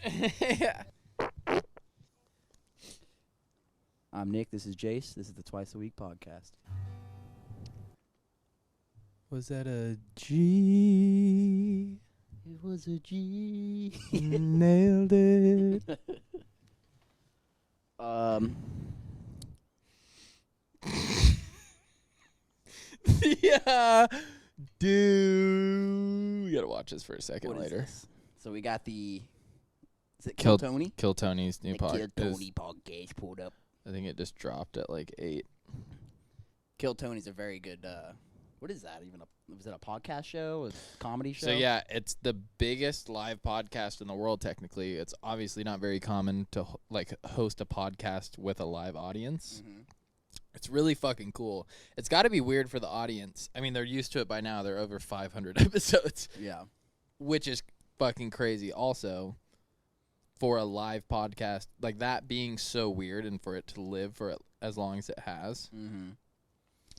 Yeah. I'm Nick. This is Jace. This is the Twice a Week podcast. Was that a G? It was a G. Nailed it. Yeah. Dude. You gotta watch this for a second What is later. this? So we got the. Is it Kill- Kill Tony? Kill Tony's new The Kill podcast. Tony podcast pulled up. I think it just dropped at like 8. Kill Tony's a very good. What is that even? Was it a podcast show? A comedy show? So yeah, it's the biggest live podcast in the world. Technically, it's obviously not very common to host a podcast with a live audience. Mm-hmm. It's really fucking cool. It's got to be weird for the audience. I mean, they're used to it by now. They're over 500 episodes, Yeah. which is fucking crazy. Also, for a live podcast like that being so weird, and for it to live for as long as it has. Mm-hmm.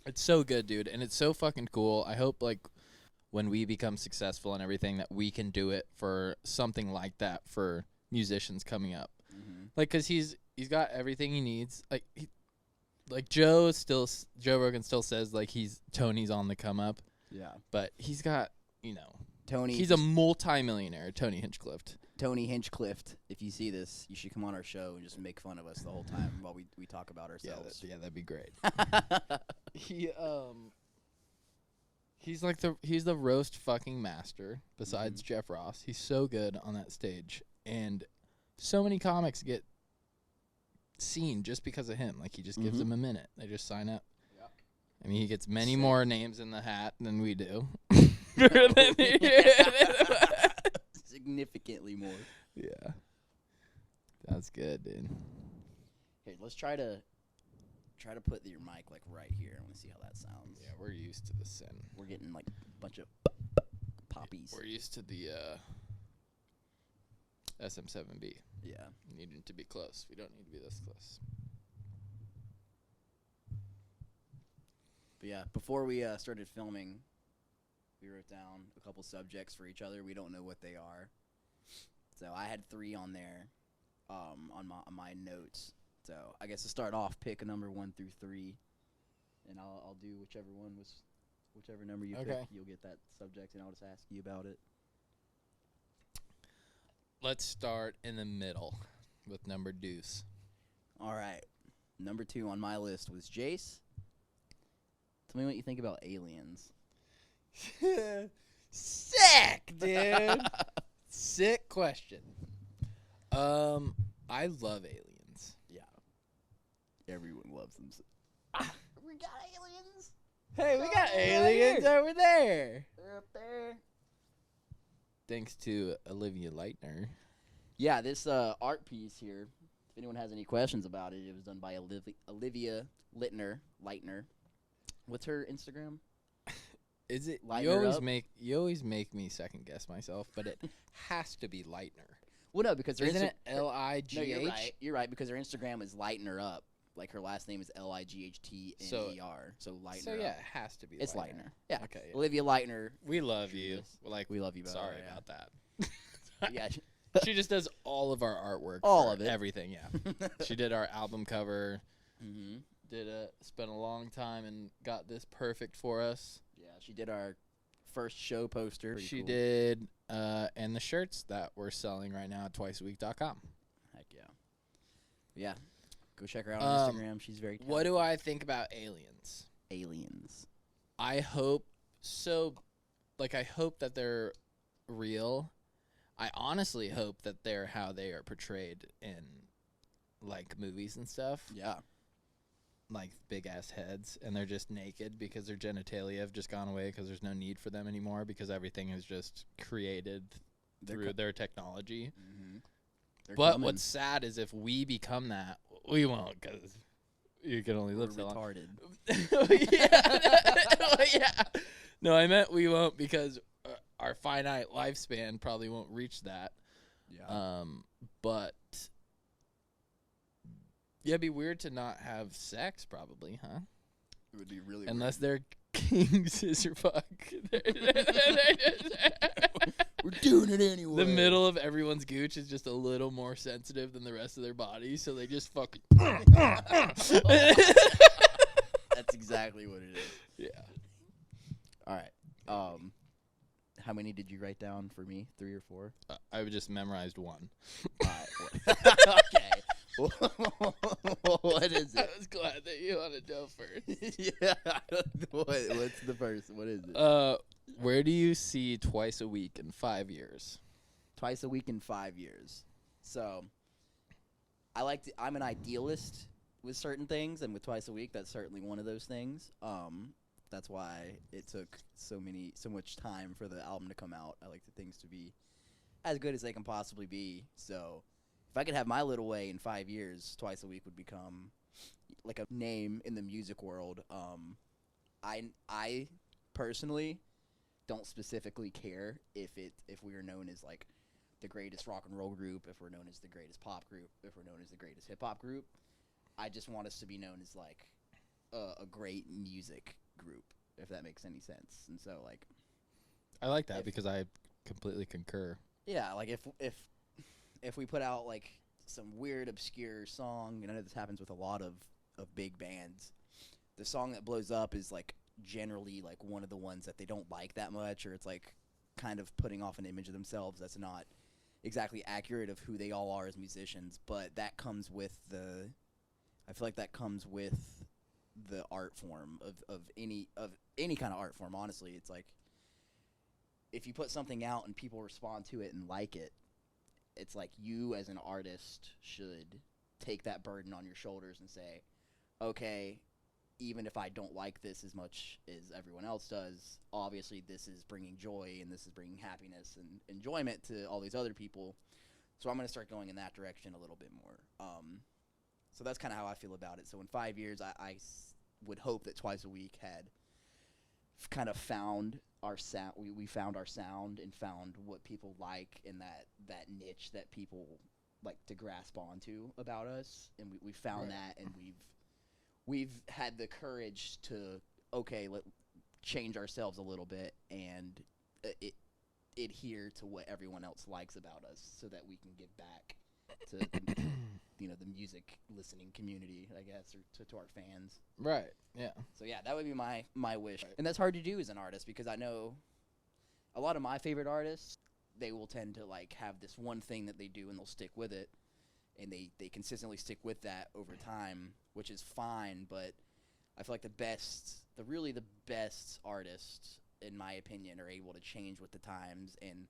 It's so good, dude, and it's so fucking cool. I hope, when we become successful and everything, that we can do it for something like that for musicians coming up. Mm-hmm. Because he's got everything he needs. Joe Rogan still says, Tony's on the come up. Yeah. But he's got, Tony. he's a multi-millionaire, Tony Hinchcliffe. Tony Hinchcliffe. If you see this, you should come on our show and just make fun of us the whole time while we talk about ourselves. Yeah, that'd be great. He's the roast fucking master besides Jeff Ross. He's so good on that stage, and so many comics get seen just because of him. He just gives them a minute. They just sign up. Yeah. I mean, he gets many Sick. more names in the hat than we do. Significantly more. Yeah. That's good, dude. Here, let's try to put your mic right here. I want to see how that sounds. Yeah, we're used to the sin. We're getting a bunch of poppies. We're used to the SM7B. Yeah. Needing to be close. We don't need to be this close. But yeah, before we started filming, we wrote down a couple subjects for each other. We don't know what they are. So I had 3 on there on my notes. So I guess to start off, pick a number 1 through 3, and I'll do whichever number you pick. Okay. You'll get that subject, and I'll just ask you about it. Let's start in the middle with number deuce. All right. Number 2 on my list was Jace. Tell me what you think about aliens. Sick, dude. Sick question. I love aliens. Yeah. Everyone loves them. We got aliens. Hey, we got aliens over there. They're up there. Thanks to Olivia Leitner. Yeah, this art piece here, if anyone has any questions about it, it was done by Olivia Leitner. What's her Instagram? Is it? Leitner You always make me second guess myself, but it has to be Leitner. Well, no, because her Isn't Insta- it L-I-G-H? No, you're right. You're right, because her Instagram is Leitner Up. Her last name is Lightner. So Leitner. So yeah, it has to be. It's Leitner. Yeah. Okay. Yeah. Olivia Leitner. We love She you. is. Like We love you. sorry yeah. about that. Yeah. She just does all of our artwork. All for of it. Everything. Yeah. She did our album cover. Mm-hmm. Spent a long time and got this perfect for us. Yeah, she did our first show poster. Pretty She cool. did, and the shirts that we're selling right now at TWiiCEAWEEK.com. Heck yeah. Yeah. Go check her out on Instagram. She's very talented. What do I think about aliens? Aliens. I hope so. I hope that they're real. I honestly hope that they're how they are portrayed in, movies and stuff. Yeah. Big ass heads, and they're just naked because their genitalia have just gone away because there's no need for them anymore because everything is just created through their technology. Mm-hmm. But what's sad is if we become that, we won't because you can only live so long. retarded. Yeah. No, I meant we won't because our finite lifespan probably won't reach that. Yeah. But yeah, it'd be weird to not have sex, probably, huh? It would be really Unless they're king scissor fuck. We're doing it anyway. The middle of everyone's gooch is just a little more sensitive than the rest of their body, so they just fucking. That's exactly what it is. Yeah. All right. How many did you write down for me? 3 or 4? I just memorized one. All right. Okay. What is I it? was glad that you wanted to go first. Yeah. What's the first? What is it? Where do you see Twice a Week in 5 years? Twice a week in 5 years. So, I'm an idealist with certain things, and with Twice a Week, that's certainly one of those things. That's why it took so much time for the album to come out. I like the things to be as good as they can possibly be. So, if I could have my little way in 5 years, Twice a Week would become like a name in the music world. I personally don't specifically care if we are known as like the greatest rock and roll group, if we're known as the greatest pop group, if we're known as the greatest hip hop group. I just want us to be known as like a great music group, if that makes any sense. And so like, I like that because I completely concur. Yeah, like if we put out like some weird obscure song, and I know this happens with a lot of big bands, the song that blows up is like generally like one of the ones that they don't like that much, or it's like kind of putting off an image of themselves that's not exactly accurate of who they all are as musicians. But that comes with I feel like that comes with the art form of any kind of art form. Honestly, it's like if you put something out and people respond to it and like it, it's like you as an artist should take that burden on your shoulders and say, okay, even if I don't like this as much as everyone else does, obviously this is bringing joy and this is bringing happiness and enjoyment to all these other people. So I'm going to start going in that direction a little bit more. So that's kind of how I feel about it. So in 5 years, I would hope that Twice a Week had kind of found our sound. We found our sound and found what people like in that niche that people like to grasp onto about us. And we found that, and we've had the courage to, change ourselves a little bit and adhere to what everyone else likes about us so that we can give back to the music listening community, I guess, or to our fans. Right. Yeah. So yeah, that would be my wish. Right. And that's hard to do as an artist, because I know a lot of my favorite artists, they will tend to like have this one thing that they do and they'll stick with it, and they consistently stick with that over time, which is fine. But I feel like the best artists, in my opinion, are able to change with the times and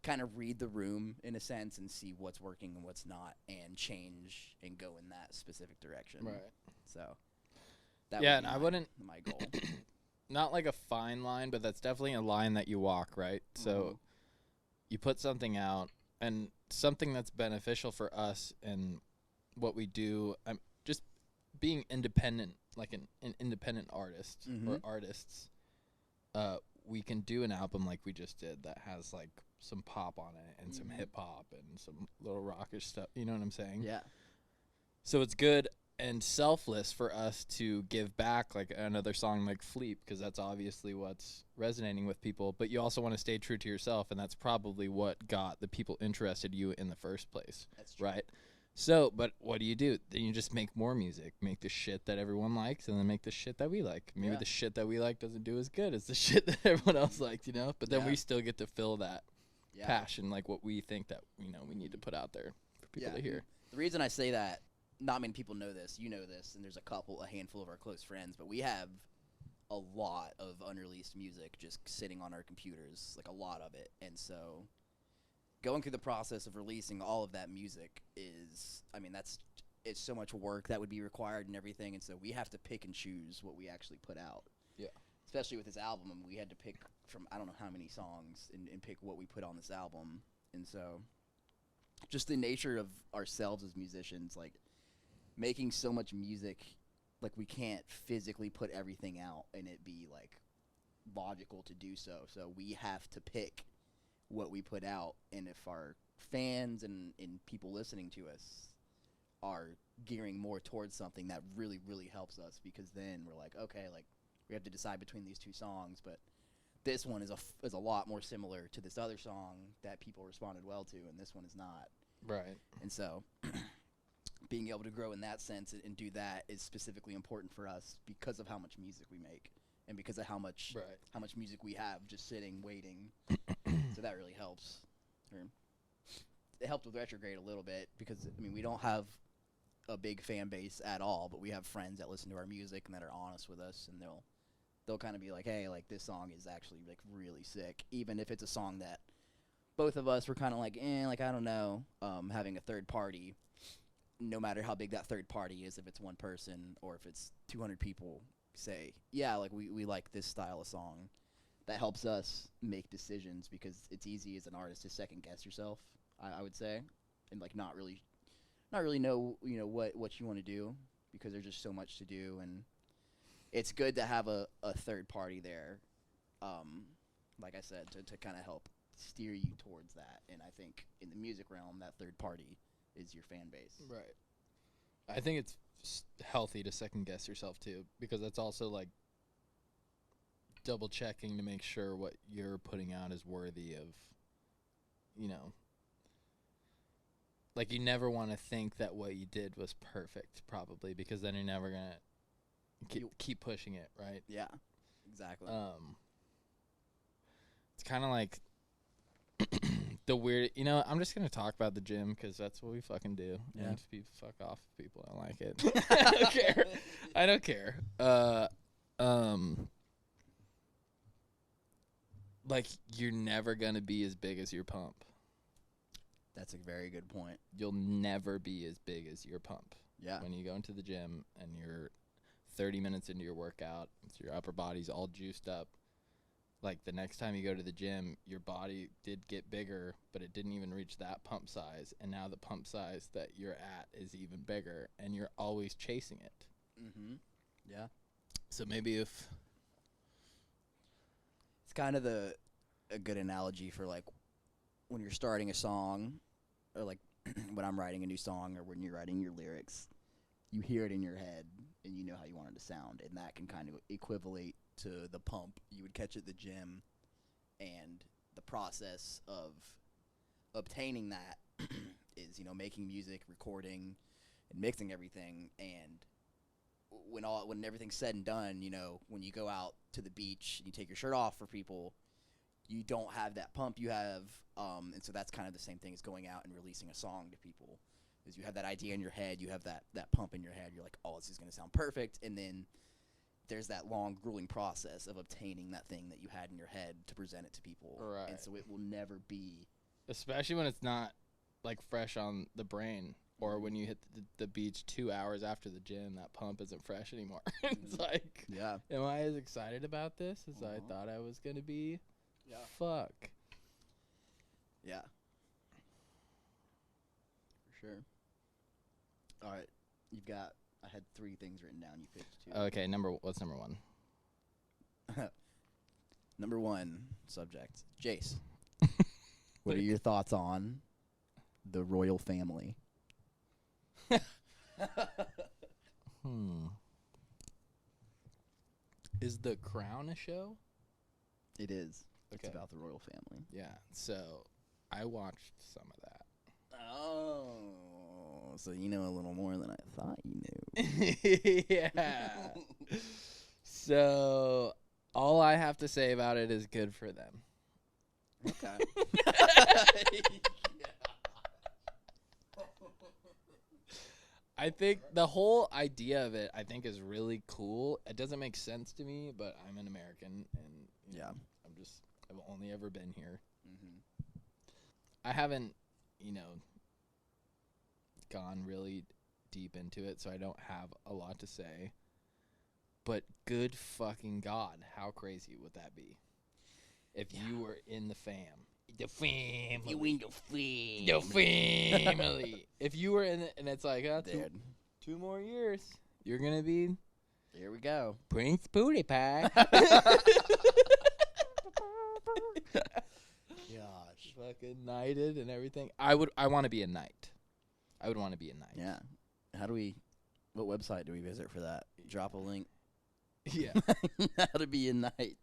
kind of read the room in a sense and see what's working and what's not, and change and go in that specific direction. Right. So that yeah, would be and I wouldn't my goal. Not like a fine line, but that's definitely a line that you walk, right? So you put something out, and something that's beneficial for us and what we do, just being independent, like an independent artist or artists, we can do an album like we just did that has like some pop on it and some hip hop and some little rockish stuff. You know what I'm saying? Yeah. So it's good and selfless for us to give back like another song like Fleep, because that's obviously what's resonating with people. But you also want to stay true to yourself, and that's probably what got the people interested in you in the first place. That's true. Right? So, but what do? Then you just make more music, make the shit that everyone likes, and then make the shit that we like. Maybe the shit that we like doesn't do as good as the shit that everyone else likes, But then we still get to fill that passion, like what we think that, we need to put out there for people to hear. The reason I say that, not many people know this, you know this, and there's a handful of our close friends, but we have a lot of unreleased music just sitting on our computers, like a lot of it. And so going through the process of releasing all of that music is, it's so much work that would be required and everything, and so we have to pick and choose what we actually put out. Yeah. Especially with this album, we had to pick from I don't know how many songs and pick what we put on this album. And so just the nature of ourselves as musicians, like making so much music, like we can't physically put everything out and it be like logical to do so. So we have to pick what we put out, and if our fans and people listening to us are gearing more towards something, that really, really helps us, because then we're like, okay, like we have to decide between these two songs, but this one is a lot more similar to this other song that people responded well to, and this one is not. Right. And so being able to grow in that sense and do that is specifically important for us because of how much music we make and because of how much music we have just sitting waiting. So that really helps. It helped with Retrograde a little bit because, I mean, we don't have a big fan base at all, but we have friends that listen to our music and that are honest with us, and they'll kind of be like, hey, like, this song is actually, like, really sick, even if it's a song that both of us were kind of like, like, I don't know. Having a third party, no matter how big that third party is, if it's one person or if it's 200 people, say, yeah, like, we like this style of song. That helps us make decisions because it's easy as an artist to second guess yourself, I would say, and like not really know what you want to do because there's just so much to do, and it's good to have a third party there, like I said, to kind of help steer you towards that. And I think in the music realm, that third party is your fan base. Right. I think it's healthy to second guess yourself too, because that's also like double checking to make sure what you're putting out is worthy of, like, you never want to think that what you did was perfect, probably, because then you're never gonna keep pushing it, right? Yeah, exactly. It's kind of like the weird, I'm just gonna talk about the gym because that's what we fucking do. Yeah. And if people fuck off, if people don't like it. I don't care. Like, you're never gonna be as big as your pump. That's a very good point. You'll never be as big as your pump. Yeah. When you go into the gym and you're 30 minutes into your workout, your upper body's all juiced up. Like, the next time you go to the gym, your body did get bigger, but it didn't even reach that pump size. And now the pump size that you're at is even bigger, and you're always chasing it. Mm-hmm. Yeah. So maybe if... It's kind of a good analogy for, like, when you're starting a song, or, like, when I'm writing a new song, or when you're writing your lyrics, you hear it in your head, and you know how you want it to sound, and that can kind of equivalate to the pump you would catch at the gym, and the process of obtaining that is, making music, recording, and mixing everything. And when everything's said and done, when you go out to the beach and you take your shirt off for people, you don't have that pump you have, and so that's kind of the same thing as going out and releasing a song to people, is you have that idea in your head, you have that pump in your head, you're like, oh, this is going to sound perfect, and then there's that long, grueling process of obtaining that thing that you had in your head to present it to people. Right. And so it will never be... Especially when it's not, like, fresh on the brain, or when you hit the beach 2 hours after the gym, that pump isn't fresh anymore. It's like, yeah. Am I as excited about this as I thought I was going to be? Yeah. Fuck. Yeah. For sure. All right. I had 3 things written down. You picked 2. Okay, what's number 1? Number 1 subject. Jace. What are your thoughts on the royal family? Is The Crown a show? It is. Okay. It's about the royal family. Yeah, so I watched some of that. Oh, so you know a little more than I thought you knew. Yeah. So all I have to say about it is good for them. Okay. I think the whole idea of it, is really cool. It doesn't make sense to me, but I'm an American, and I've only ever been here. Mm-hmm. I haven't, gone really deep into it, so I don't have a lot to say. But good fucking God, how crazy would that be? If you were in the fam. The family. You in the family. The family. If you were in it, and it's like, two more years, you're going to be... Here we go. Prince Booty Pie. Gosh. Fucking knighted and everything. I want to be a knight. I would want to be a knight. Yeah. What website do we visit for that? Drop a link. Yeah. How to be a knight.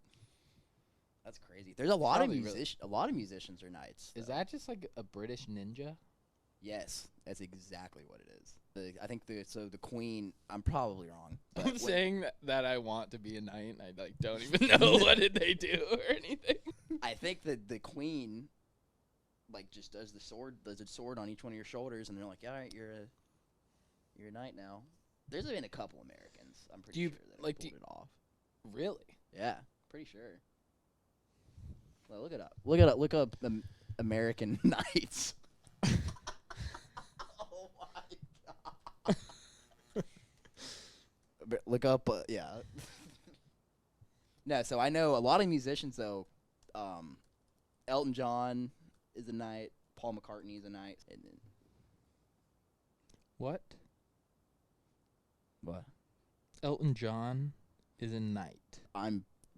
That's crazy. There's a lot of Probably really- a lot of musicians are knights. Is though. that just like a British ninja? Yes, that's exactly what it is. I think the queen. I'm probably wrong. But I'm saying that I want to be a knight, and I like don't even know what did they do or anything. I think that the queen, like, just does a sword on each one of your shoulders, and they're like, all right, you're a knight now. There's been a couple Americans. I'm pretty sure that like, pulled it off. Really? Yeah, pretty sure. Well, look it up. Look up the American knights. Oh my god. Look up, yeah. No, so I know a lot of musicians though. Elton John is a knight. Paul McCartney is a knight. And then What? what? Elton John is a knight.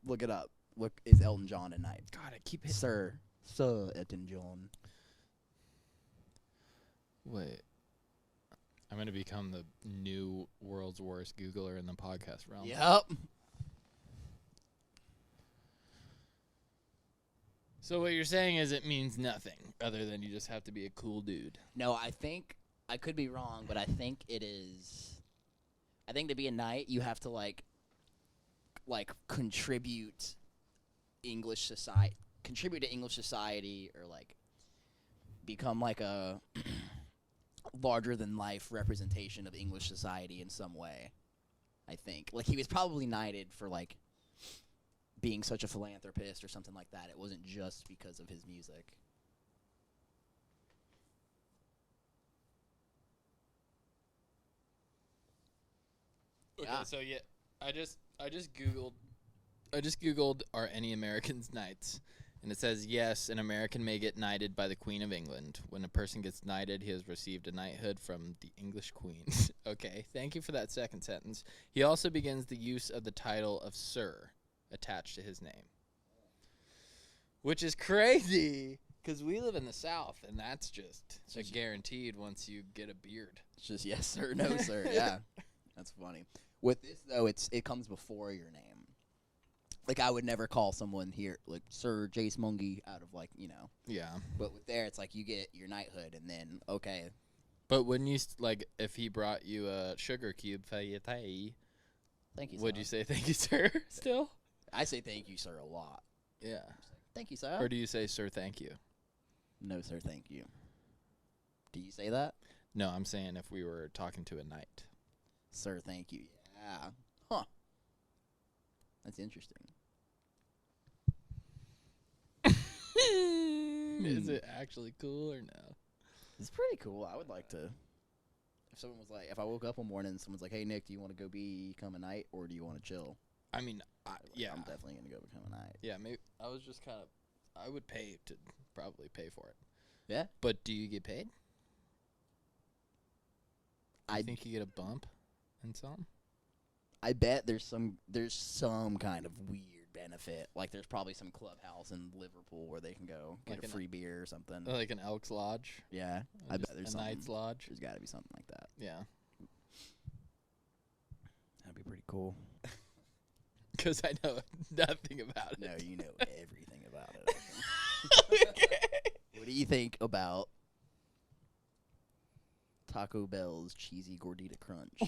Look it up. Look, is Elton John a knight? God, I keep hitting. Sir Elton John. Wait. I'm gonna become the new world's worst Googler in the podcast realm. Yep. So what you're saying is it means nothing other than you just have to be a cool dude. No, I think I could be wrong, but I think it is. I think to be a knight, you have to like contribute to English society, or like become like a larger than life representation of English society in some way. I think like he was probably knighted for like being such a philanthropist or something like that. It wasn't just because of his music. Okay, Yeah. so yeah, I just googled are any Americans knights, and it says yes, an American may get knighted by the Queen of England. When a person gets knighted, he has received a knighthood from the English Queen. Okay, thank you for that second sentence. He also begins the use of the title of Sir attached to his name, which is crazy because we live in the South, and that's just guaranteed once you get a beard. It's just yes sir, no sir. Yeah, that's funny. With this though, it comes before your name. Like I would never call someone here like Sir Jace Mungie out of like Yeah. But with there, it's like you get your knighthood, and then okay. But when you like, if he brought you a sugar cube for your tea, Thank you. would sir. you say thank you, sir? Still? I say thank you, sir, a lot. Yeah. Thank you, sir. Or do you say sir, thank you? No, sir, thank you. Do you say that? No, I'm saying if we were talking to a knight. Sir, thank you. Yeah. Huh. That's interesting. Is it actually cool or no? It's pretty cool. I would like to. If someone was like, if I woke up one morning and someone's like, "Hey Nick, do you want to go become a knight, or do you want to chill?" I mean, yeah. I'm definitely gonna go become a knight. Yeah, maybe I was just kind of, I would pay to probably pay for it. Yeah. But do you get paid? I think you get a bump and something. I bet there's some kind of weird benefit. Like there's probably some clubhouse in Liverpool where they can go get Like a free beer or something. Like an Elks Lodge. Yeah, I bet there's a Knight's Lodge. There's got to be something like that. Yeah. That'd be pretty cool. Because I know nothing about it. No, you know everything about it. Okay. What do you think about Taco Bell's cheesy gordita crunch?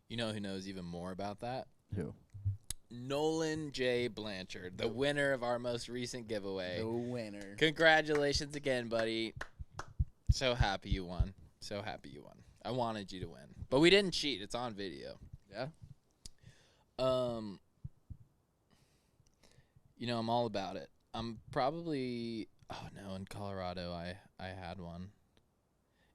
You know who knows even more about that? Who? Nolan J. Blanchard, the winner of our most recent giveaway. The winner. Congratulations again, buddy. So happy you won. So happy you won. I wanted you to win. But we didn't cheat. It's on video. Yeah? You know, I'm all about it. I'm probably... Oh, no, in Colorado, I had one.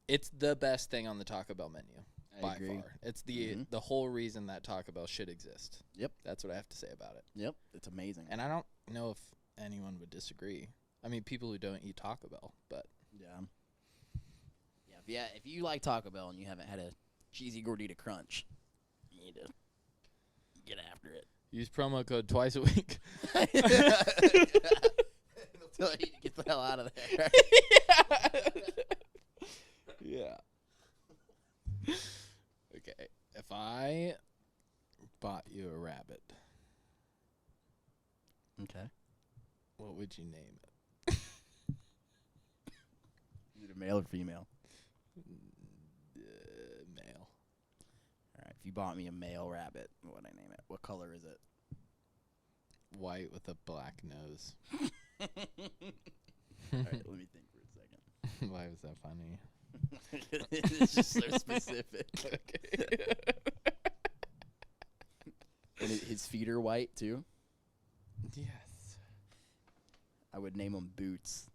It's the best thing on the Taco Bell menu. I agree. Far. It's the whole reason that Taco Bell should exist. Yep. That's what I have to say about it. Yep. It's amazing. And I don't know if anyone would disagree. I mean, people who don't eat Taco Bell, but... Yeah, if you like Taco Bell and you haven't had a cheesy gordita crunch, you need to get after it. Use promo code TWiiCEAWEEK. They'll tell you to get the hell out of there. Yeah. Okay. If I bought you a rabbit What would you name it? Is it a male or female? Male. All right. If you bought me a male rabbit, what would I name it? What color is it? White with a black nose. All right. Let me think for a second. Why was that funny? It's just so specific. Okay. And his feet are white too. Yes. I would name him Boots.